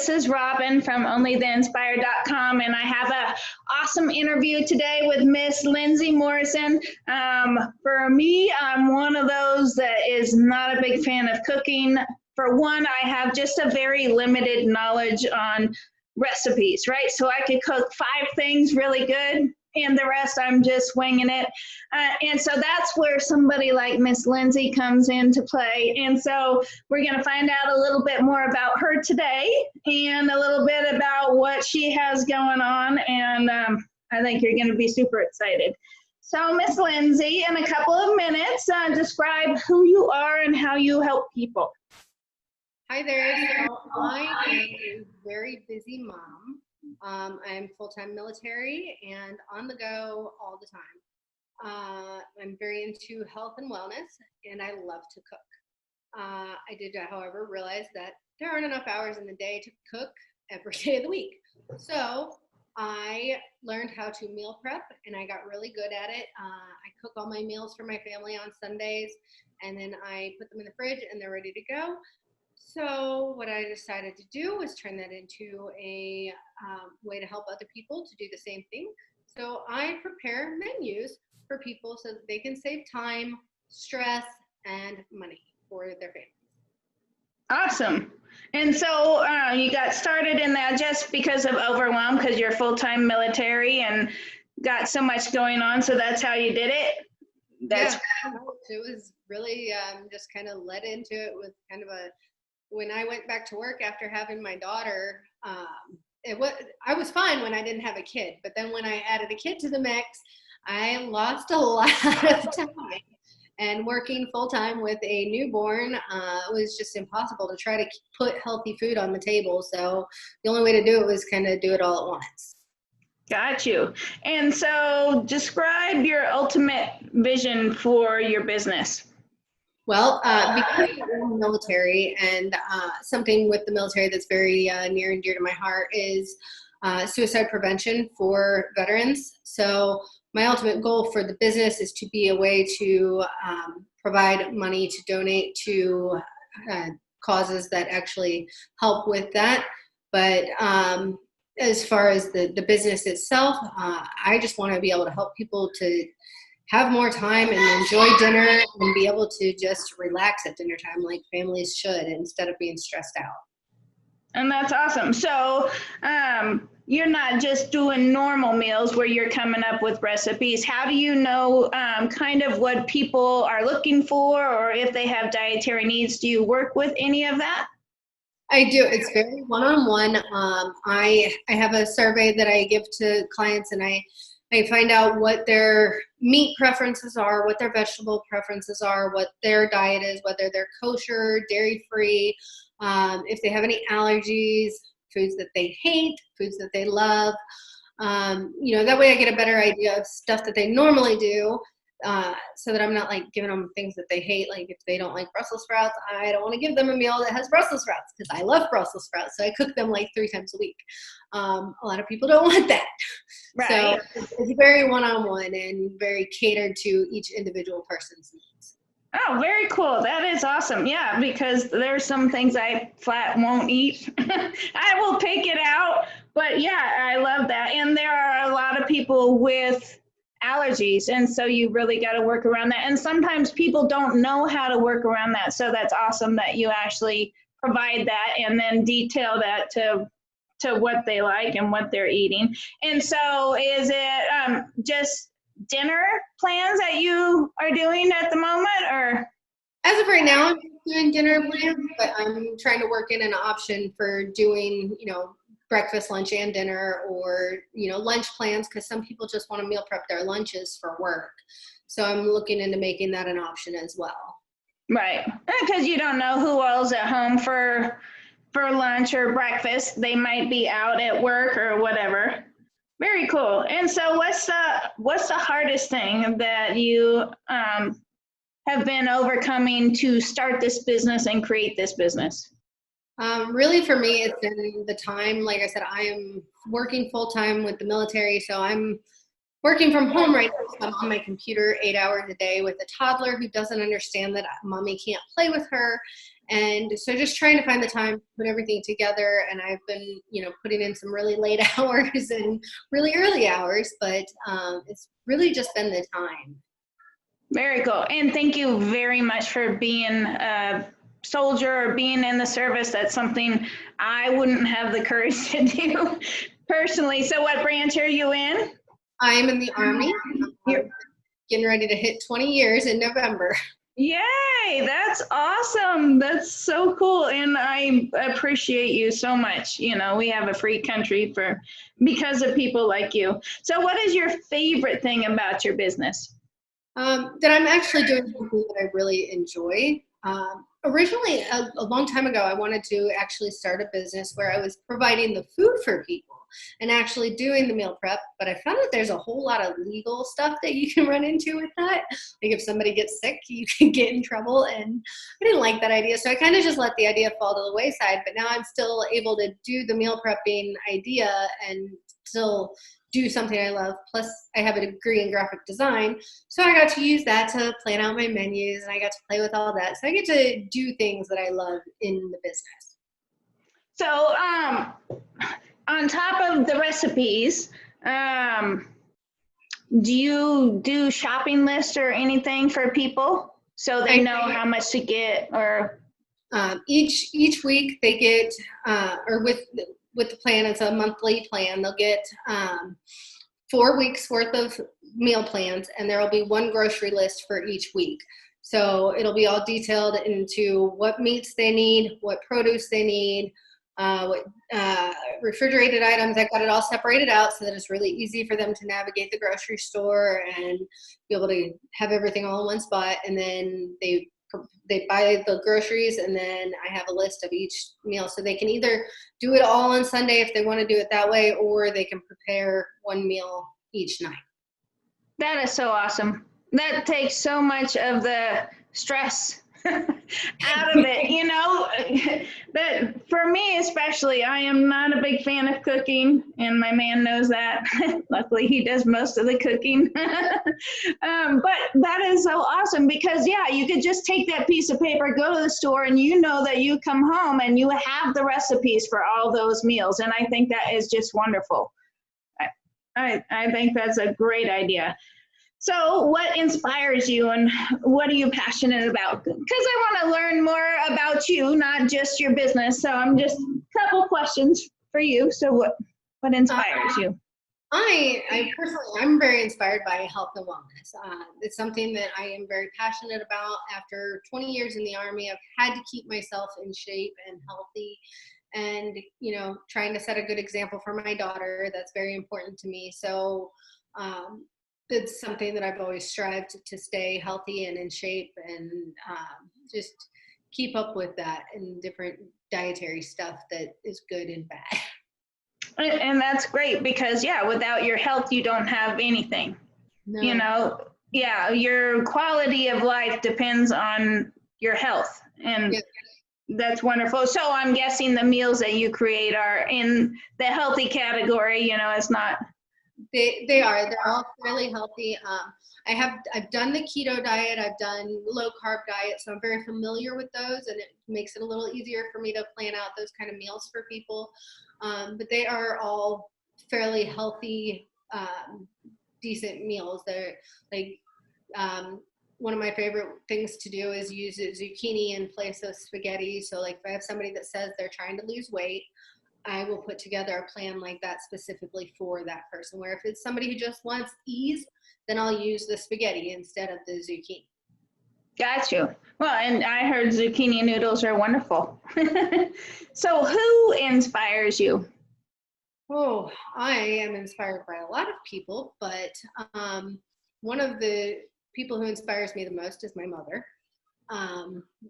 This is Robyn from onlytheinspired.com, and I have an awesome interview today with Miss Lindsay Morrison. For me, I'm one of those that is not a big fan of cooking. For one, I have just a very limited knowledge on recipes, right? So I could cook 5 things really good, and the rest I'm just winging it. And so that's where somebody like Miss Lindsay comes into play. And so we're going to find out a little bit more about her today and a little bit about what she has going on. And I think you're going to be super excited. So Miss Lindsay, in a couple of minutes, describe who you are and how you help people. Hi there. So I am a very busy mom. I'm full-time military and on the go all the time. I'm very into health and wellness, and I love to cook. I did, however, realize that there aren't enough hours in the day to cook every day of the week. So I learned how to meal prep, and I got really good at it. I cook all my meals for my family on Sundays, and then I put them in the fridge, and they're ready to go. So what I decided to do was turn that into a way to help other people to do the same thing. So I prepare menus for people so that they can save time, stress, and money for their families. Awesome. And so you got started in that just because of overwhelm, because you're full-time military and got so much going on. So that's how you did it? Yeah, it was really just kind of led into it with kind of when I went back to work after having my daughter, I was fine when I didn't have a kid, but then when I added a kid to the mix, I lost a lot of time. And working full-time with a newborn was just impossible to try to put healthy food on the table. So the only way to do it was kind of do it all at once. Got you. And so describe your ultimate vision for your business. Well, because I'm in the military, and something with the military that's very near and dear to my heart is suicide prevention for veterans. So my ultimate goal for the business is to be a way to provide money to donate to causes that actually help with that. But as far as the business itself, I just want to be able to help people to have more time and enjoy dinner and be able to just relax at dinner time like families should instead of being stressed out. And that's awesome. So you're not just doing normal meals where you're coming up with recipes. How do you know kind of what people are looking for, or if they have dietary needs? Do you work with any of that? I do. It's very one-on-one. I have a survey that I give to clients, and I find out what their meat preferences are, what their vegetable preferences are, what their diet is, whether they're kosher, dairy-free, if they have any allergies, foods that they hate, foods that they love. That way I get a better idea of stuff that they normally do, so that I'm not like giving them things that they hate. Like if they don't like Brussels sprouts, I don't want to give them a meal that has Brussels sprouts because I love Brussels sprouts. So I cook them like 3 times a week. A lot of people don't want that. Right. So it's very one-on-one and very catered to each individual person's needs. Oh, very cool. That is awesome. Yeah, because there's some things I flat won't eat. I will pick it out, but yeah, I love that. And there are a lot of people with allergies, and so you really got to work around that. And sometimes people don't know how to work around that. So that's awesome that you actually provide that and then detail that to what they like and what they're eating. And so is it just dinner plans that you are doing at the moment, or? As of right now, I'm doing dinner plans, but I'm trying to work in an option for doing, breakfast, lunch, and dinner, or, lunch plans, because some people just want to meal prep their lunches for work. So I'm looking into making that an option as well. Right, because you don't know who else at home for lunch or breakfast. They might be out at work or whatever. Very cool. And so what's the hardest thing that you have been overcoming to start this business and create this business? Really for me, it's been the time. Like I said, I am working full time with the military, so I'm working from home right now, so I'm on my computer 8 hours a day with a toddler who doesn't understand that mommy can't play with her. And so just trying to find the time to put everything together. And I've been, putting in some really late hours and really early hours, but it's really just been the time. Very cool. And thank you very much for being a soldier or being in the service. That's something I wouldn't have the courage to do personally. So what branch are you in? I'm in the Army. I'm getting ready to hit 20 years in November. Yay, that's awesome. That's so cool. And I appreciate you so much. We have a free country because of people like you. So what is your favorite thing about your business? That I'm actually doing something that I really enjoy. Originally, a long time ago, I wanted to actually start a business where I was providing the food for people and actually doing the meal prep, but I found that there's a whole lot of legal stuff that you can run into with that. Like if somebody gets sick, you can get in trouble, and I didn't like that idea, so I kind of just let the idea fall to the wayside, but now I'm still able to do the meal prepping idea and still do something I love. Plus I have a degree in graphic design, so I got to use that to plan out my menus, and I got to play with all that. So I get to do things that I love in the business. So on top of the recipes, do you do shopping lists or anything for people so they know how much to get? Or each week they get, or with the plan, it's a monthly plan, they'll get 4 weeks worth of meal plans, and there will be one grocery list for each week. So it'll be all detailed into what meats they need, what produce they need, what refrigerated items. I've got it all separated out so that it's really easy for them to navigate the grocery store and be able to have everything all in one spot. And then they buy the groceries, and then I have a list of each meal, so they can either do it all on Sunday if they want to do it that way, or they can prepare one meal each night. That is so awesome. That takes so much of the stress out of it, But for me especially, I am not a big fan of cooking, and my man knows that. Luckily he does most of the cooking. But that is so awesome because you could just take that piece of paper, go to the store, and that you come home and you have the recipes for all those meals. And I think that is just wonderful. I think that's a great idea. So what inspires you, and what are you passionate about? Because I want to learn more about you, not just your business. So I'm just a couple questions for you. So what inspires you? I personally, I'm very inspired by health and wellness. It's something that I am very passionate about. After 20 years in the Army, I've had to keep myself in shape and healthy, and trying to set a good example for my daughter. That's very important to me. So it's something that I've always strived to stay healthy and in shape, and just keep up with that and different dietary stuff that is good and bad. And that's great because without your health, you don't have anything. No. Your quality of life depends on your health, and that's wonderful. So I'm guessing the meals that you create are in the healthy category. It's not. They are. They're all fairly healthy. I've done the keto diet. I've done low carb diet, so I'm very familiar with those, and it makes it a little easier for me to plan out those kind of meals for people. But they are all fairly healthy, decent meals. They're like, one of my favorite things to do is use zucchini in place of spaghetti. So like if I have somebody that says they're trying to lose weight, I will put together a plan like that specifically for that person. Where if it's somebody who just wants ease, then I'll use the spaghetti instead of the zucchini. Got you. Well, and I heard zucchini noodles are wonderful. So who inspires you? Oh, I am inspired by a lot of people, but one of the people who inspires me the most is my mother.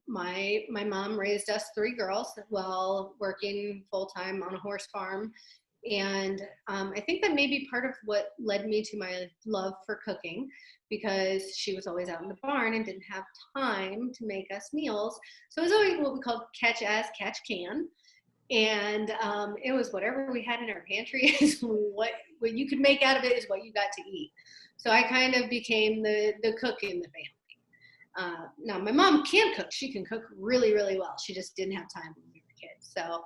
My mom raised us 3 girls while working full-time on a horse farm. And I think that may be part of what led me to my love for cooking, because she was always out in the barn and didn't have time to make us meals. So it was always what we called catch as catch can. And it was whatever we had in our pantry is what you could make out of it is what you got to eat. So I kind of became the cook in the family. Now my mom can cook. She can cook really, really well. She just didn't have time when we were kids. So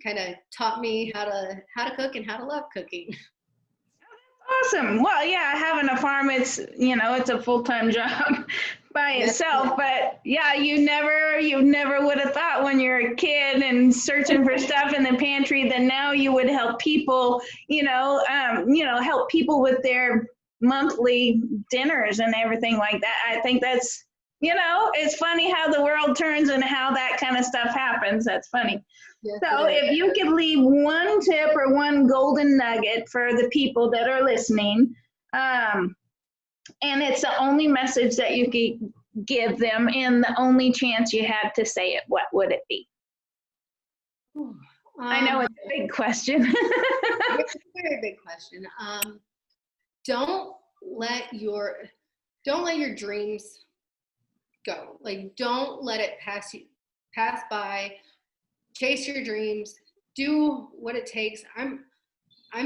kind of taught me how to cook and how to love cooking. Awesome. Well, yeah, having a farm, it's, it's a full-time job by itself, but yeah, you never would have thought when you're a kid and searching for stuff in the pantry that now you would help people, help people with their monthly dinners and everything like that. I think that's, it's funny how the world turns and how that kind of stuff happens. That's funny. Yes, So if you could leave one tip or one golden nugget for the people that are listening, and it's the only message that you could give them and the only chance you had to say it, what would it be? I know it's a big question. It's a very big question. Don't let your dreams go. Like, don't let it pass by. Chase your dreams. Do what it takes. I'm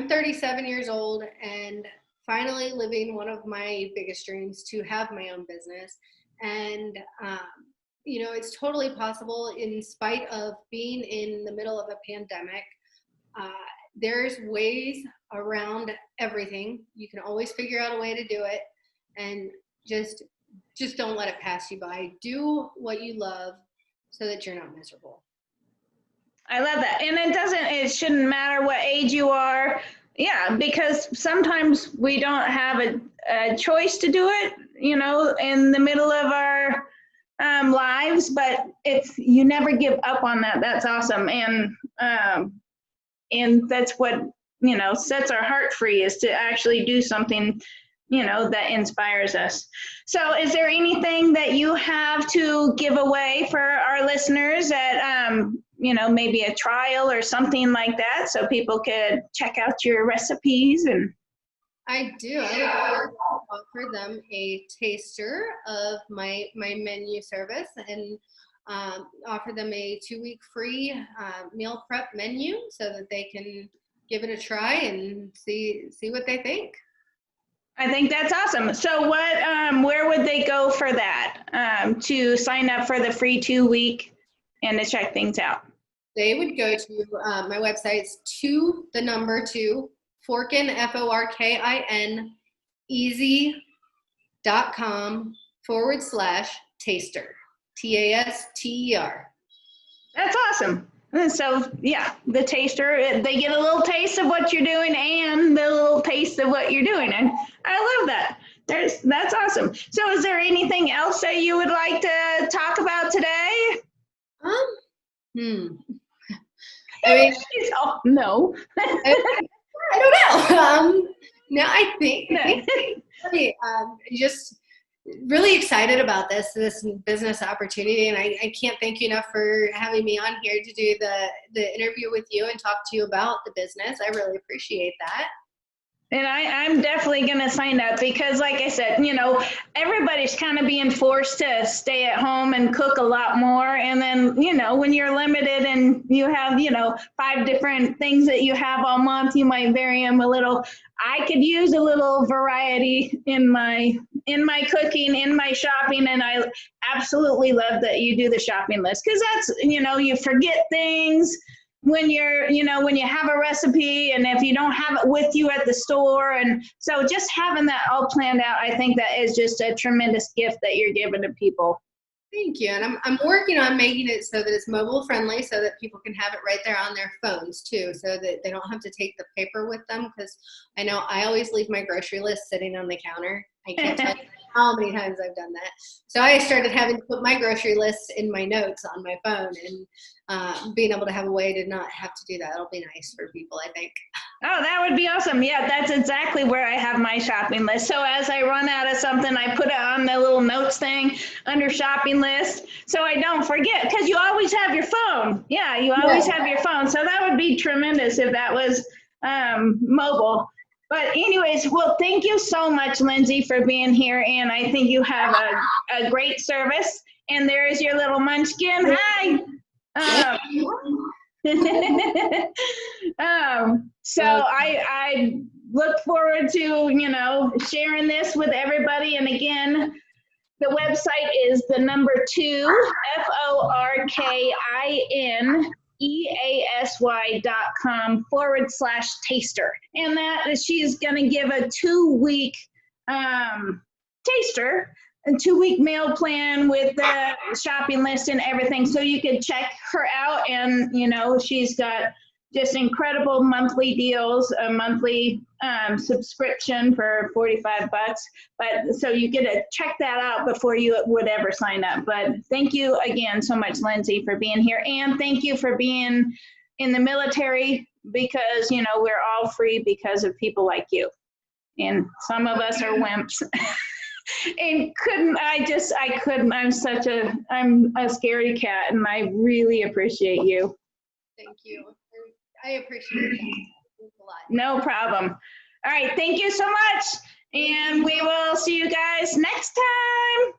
37 years old and finally living one of my biggest dreams, to have my own business. And it's totally possible in spite of being in the middle of a pandemic. There's ways around everything. You can always figure out a way to do it, and just don't let it pass you by. Do what you love so that you're not miserable. I love that. And it shouldn't matter what age you are. Yeah, because sometimes we don't have a choice to do it, in the middle of our lives, but if you never give up on that, that's awesome. And that's what, sets our heart free, is to actually do something, that inspires us. So is there anything that you have to give away for our listeners that, maybe a trial or something like that, so people could check out your recipes? And I do. I would offer them a taster of my menu service, and offer them a 2-week free meal prep menu so that they can give it a try and see what they think. I think that's awesome. So where would they go for that, to sign up for the free 2-week and to check things out? They would go to my website's 2 Forkin, FORKIN, easy.com/taster, TASTER. That's awesome. So yeah, the taster, they get a little taste of what you're doing and the little taste of what you're doing. And I love that. That's awesome. So is there anything else that you would like to talk about today? I mean, no. I don't know. No, I think just really excited about this business opportunity, and I can't thank you enough for having me on here to do the interview with you and talk to you about the business. I really appreciate that. And I'm definitely going to sign up because, like I said, everybody's kind of being forced to stay at home and cook a lot more. And then, when you're limited and you have, 5 different things that you have all month, you might vary them a little. I could use a little variety in my cooking, in my shopping. And I absolutely love that you do the shopping list, because that's, you forget things when you're, when you have a recipe, and if you don't have it with you at the store. And so just having that all planned out, I think that is just a tremendous gift that you're giving to people. Thank you. And I'm working on making it so that it's mobile friendly, so that people can have it right there on their phones too, so that they don't have to take the paper with them. Because I know I always leave my grocery list sitting on the counter. I can't tell you how many times I've done that. So I started having to put my grocery list in my notes on my phone, and being able to have a way to not have to do that, it'll be nice for people, I think. Oh, that would be awesome. Yeah, that's exactly where I have my shopping list. So as I run out of something, I put it on the little notes thing under shopping list, so I don't forget, because you always have your phone. Yeah, you always have your phone. So that would be tremendous if that was mobile. But anyways, well, thank you so much, Lindsay, for being here. And I think you have a great service. And there's your little munchkin. Hi. So I look forward to, sharing this with everybody. And again, the website is the number 2, FORKINEASY.com/taster. And that she's going to give a 2-week taster, a 2-week meal plan with the shopping list and everything. So you can check her out. And, she's got just incredible monthly deals, a monthly subscription for $45. But so you get to check that out before you would ever sign up. But thank you again so much, Lindsay, for being here. And thank you for being in the military, because, we're all free because of people like you. And some of us are wimps. And I'm a scaredy cat, and I really appreciate you. Thank you. I appreciate that. Thanks a lot. No problem. All right, thank you so much. And we will see you guys next time.